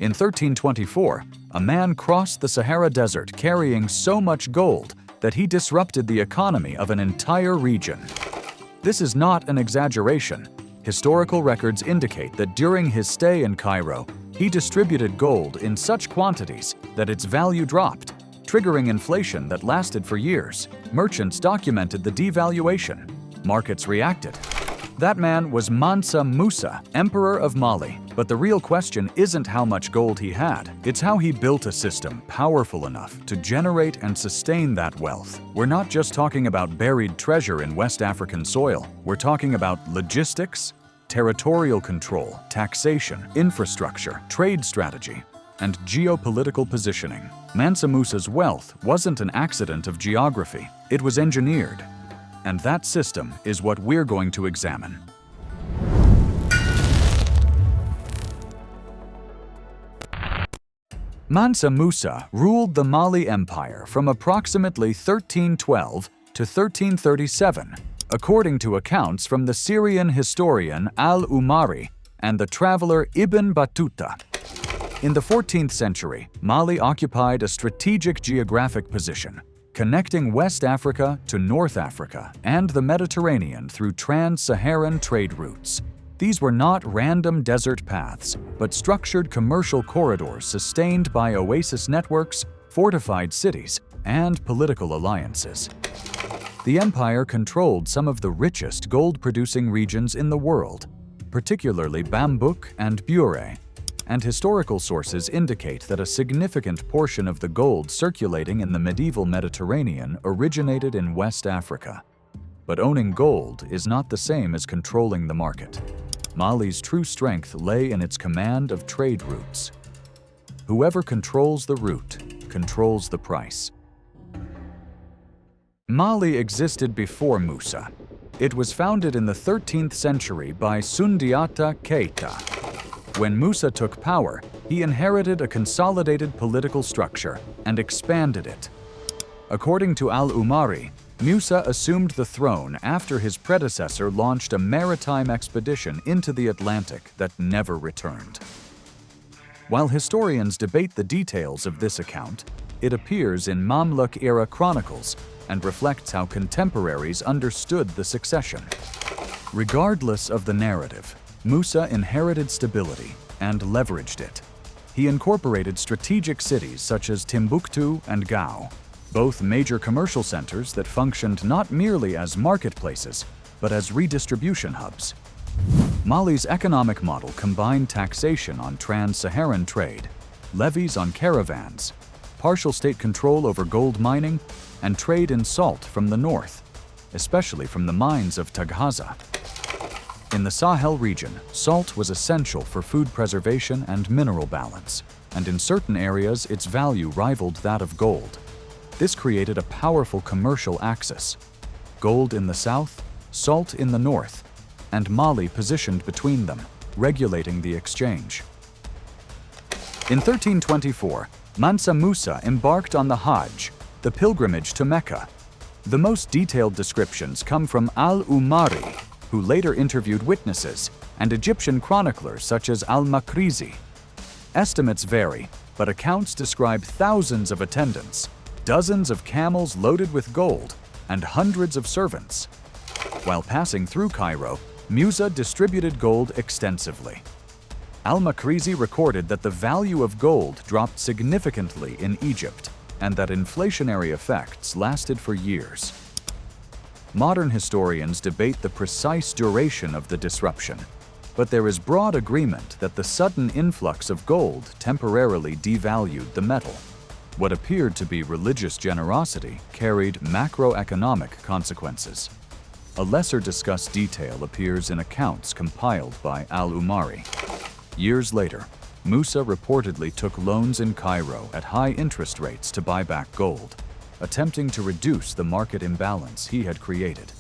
In 1324, a man crossed the Sahara Desert carrying so much gold that he disrupted the economy of an entire region. This is not an exaggeration. Historical records indicate that during his stay in Cairo, he distributed gold in such quantities that its value dropped, triggering inflation that lasted for years. Merchants documented the devaluation. Markets reacted. That man was Mansa Musa, Emperor of Mali. But the real question isn't how much gold he had. It's how he built a system powerful enough to generate and sustain that wealth. We're not just talking about buried treasure in West African soil. We're talking about logistics, territorial control, taxation, infrastructure, trade strategy, and geopolitical positioning. Mansa Musa's wealth wasn't an accident of geography. It was engineered. And that system is what we're going to examine. Mansa Musa ruled the Mali Empire from approximately 1312 to 1337, according to accounts from the Syrian historian al-Umari and the traveler Ibn Battuta. In the 14th century, Mali occupied a strategic geographic position, connecting West Africa to North Africa and the Mediterranean through trans-Saharan trade routes. These were not random desert paths, but structured commercial corridors sustained by oasis networks, fortified cities, and political alliances. The empire controlled some of the richest gold-producing regions in the world, particularly Bambouk and Bure, and historical sources indicate that a significant portion of the gold circulating in the medieval Mediterranean originated in West Africa. But owning gold is not the same as controlling the market. Mali's true strength lay in its command of trade routes. Whoever controls the route controls the price. Mali existed before Musa. It was founded in the 13th century by Sundiata Keita. When Musa took power, he inherited a consolidated political structure and expanded it. According to al-Umari, Musa assumed the throne after his predecessor launched a maritime expedition into the Atlantic that never returned. While historians debate the details of this account, it appears in Mamluk-era chronicles and reflects how contemporaries understood the succession. Regardless of the narrative, Musa inherited stability and leveraged it. He incorporated strategic cities such as Timbuktu and Gao, both major commercial centers that functioned not merely as marketplaces, but as redistribution hubs. Mali's economic model combined taxation on trans-Saharan trade, levies on caravans, partial state control over gold mining, and trade in salt from the north, especially from the mines of Taghaza. In the Sahel region, salt was essential for food preservation and mineral balance, and in certain areas its value rivaled that of gold. This created a powerful commercial axis: gold in the south, salt in the north, and Mali positioned between them, regulating the exchange. In 1324, Mansa Musa embarked on the Hajj, the pilgrimage to Mecca. The most detailed descriptions come from al-Umari, who later interviewed witnesses, and Egyptian chroniclers such as al-Makrizi. Estimates vary, but accounts describe thousands of attendants, dozens of camels loaded with gold, and hundreds of servants. While passing through Cairo, Musa distributed gold extensively. Al-Makrizi recorded that the value of gold dropped significantly in Egypt, and that inflationary effects lasted for years. Modern historians debate the precise duration of the disruption, but there is broad agreement that the sudden influx of gold temporarily devalued the metal. What appeared to be religious generosity carried macroeconomic consequences. A lesser discussed detail appears in accounts compiled by al-Umari. Years later, Musa reportedly took loans in Cairo at high interest rates to buy back gold, attempting to reduce the market imbalance he had created.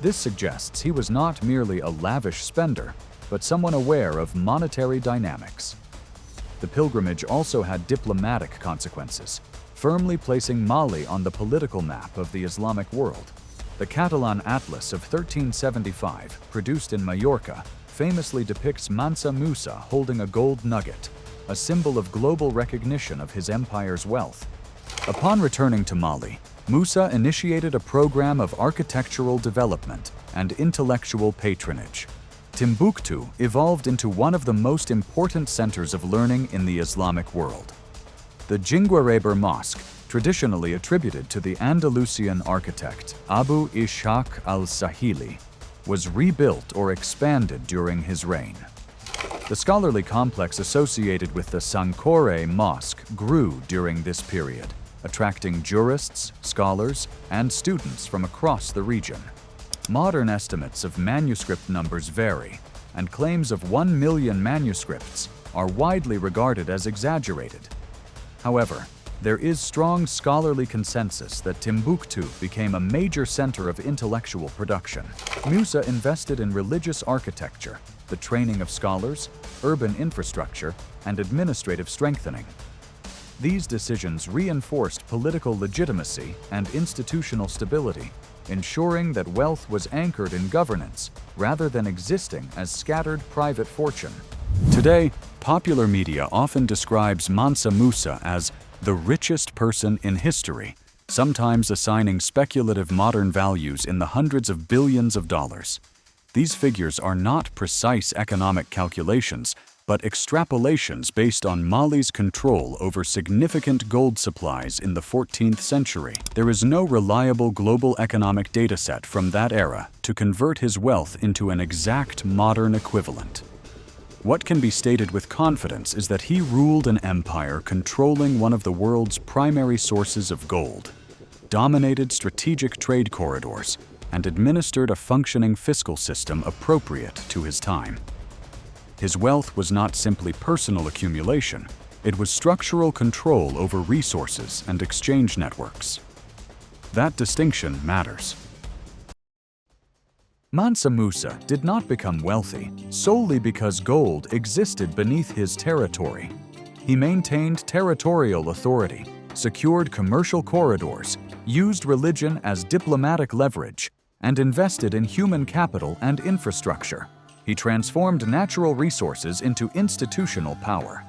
This suggests he was not merely a lavish spender, but someone aware of monetary dynamics. The pilgrimage also had diplomatic consequences, firmly placing Mali on the political map of the Islamic world. The Catalan Atlas of 1375, produced in Majorca, famously depicts Mansa Musa holding a gold nugget, a symbol of global recognition of his empire's wealth. Upon returning to Mali, Musa initiated a program of architectural development and intellectual patronage. Timbuktu evolved into one of the most important centers of learning in the Islamic world. The Jingwareber Mosque, traditionally attributed to the Andalusian architect Abu Ishaq al-Sahili, was rebuilt or expanded during his reign. The scholarly complex associated with the Sankore Mosque grew during this period, attracting jurists, scholars, and students from across the region. Modern estimates of manuscript numbers vary, and claims of 1 million manuscripts are widely regarded as exaggerated. However, there is strong scholarly consensus that Timbuktu became a major center of intellectual production. Musa invested in religious architecture, the training of scholars, urban infrastructure, and administrative strengthening. These decisions reinforced political legitimacy and institutional stability, ensuring that wealth was anchored in governance rather than existing as scattered private fortune. Today, popular media often describes Mansa Musa as the richest person in history, sometimes assigning speculative modern values in the hundreds of billions of dollars. These figures are not precise economic calculations, but extrapolations based on Mali's control over significant gold supplies in the 14th century. There is no reliable global economic dataset from that era to convert his wealth into an exact modern equivalent. What can be stated with confidence is that he ruled an empire controlling one of the world's primary sources of gold, dominated strategic trade corridors, and administered a functioning fiscal system appropriate to his time. His wealth was not simply personal accumulation, it was structural control over resources and exchange networks. That distinction matters. Mansa Musa did not become wealthy solely because gold existed beneath his territory. He maintained territorial authority, secured commercial corridors, used religion as diplomatic leverage, and invested in human capital and infrastructure. He transformed natural resources into institutional power.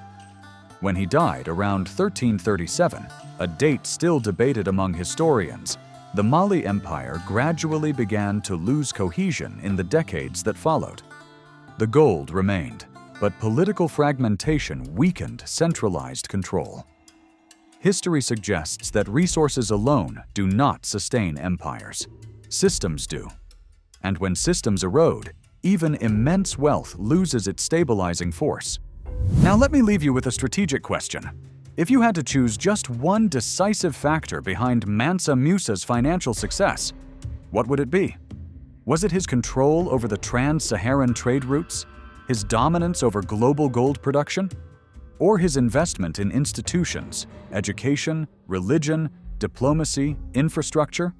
When he died around 1337, a date still debated among historians, the Mali Empire gradually began to lose cohesion in the decades that followed. The gold remained, but political fragmentation weakened centralized control. History suggests that resources alone do not sustain empires. Systems do. And when systems erode, even immense wealth loses its stabilizing force. Now let me leave you with a strategic question. If you had to choose just one decisive factor behind Mansa Musa's financial success, what would it be? Was it his control over the trans-Saharan trade routes, his dominance over global gold production, or his investment in institutions, education, religion, diplomacy, infrastructure?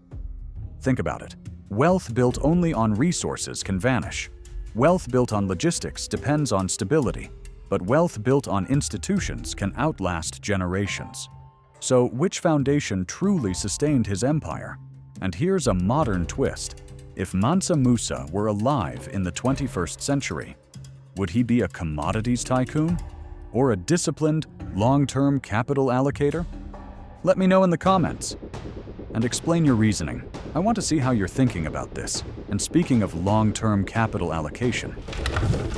Think about it. Wealth built only on resources can vanish. Wealth built on logistics depends on stability. But wealth built on institutions can outlast generations. So, which foundation truly sustained his empire? And here's a modern twist. If Mansa Musa were alive in the 21st century, would he be a commodities tycoon? Or a disciplined, long-term capital allocator? Let me know in the comments. And explain your reasoning. I want to see how you're thinking about this. And speaking of long-term capital allocation,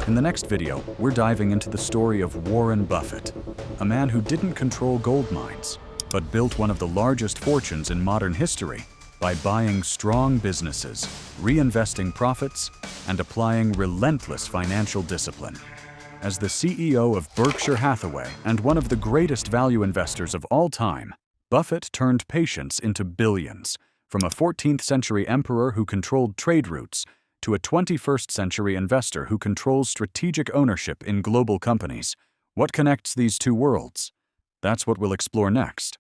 in the next video, we're diving into the story of Warren Buffett, a man who didn't control gold mines, but built one of the largest fortunes in modern history by buying strong businesses, reinvesting profits, and applying relentless financial discipline. As the CEO of Berkshire Hathaway and one of the greatest value investors of all time, Buffett turned patience into billions, from a 14th century emperor who controlled trade routes to a 21st century investor who controls strategic ownership in global companies. What connects these two worlds? That's what we'll explore next.